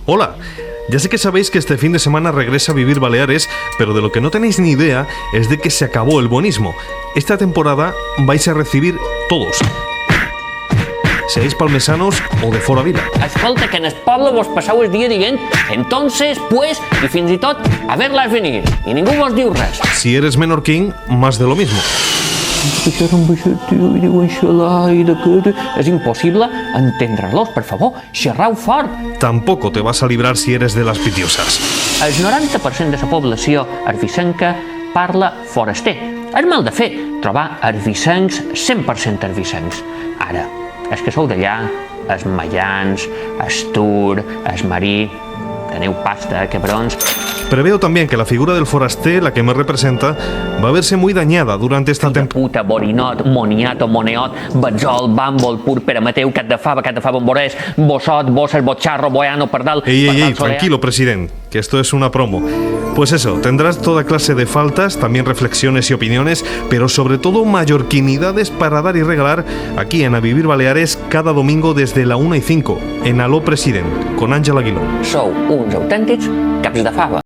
Hola, ya sé que sabéis que este fin de semana regresa a Vivir Baleares, pero de lo que no tenéis ni idea es de que se acabó el bonismo. Esta temporada vais a recibir todos, seáis palmesanos o de fora vila. Escolta, que en el poble vos passeu el dia dient entonces, pues, i fins i tot a ver-las venir. I ningú vos diu res. Si eres menorquín, más de lo mismo. És impossible entendre-los, per favor, xerrau fort. Tampoco te vas a librar si eres de las pitiosas. El 90% de la població arvicenca parla foraster. És mal de fer trobar arvicencs 100% arvicencs. Ara, és que sou d'allà, els mallans, el tur, el marí, teniu pasta, cabrons. Preveo también que la figura del forasté, la que me representa, va a verse muy dañada durante esta temporada. Puta, borinot, moniato, moneot, betzol, bàmbol, purpera, mateu, cat de fava, borrés, bossot, bosses, botxarro, boiano, pardal... Ey, tranquilo, presidente, que esto es una promo. Pues eso, tendrás toda clase de faltas, también reflexiones y opiniones, pero sobre todo mallorquinidades para dar y regalar aquí en A Vivir Baleares cada domingo desde la 1:05, en Aló President, con Àngel Aguiló. Sou uns autèntics caps de fava.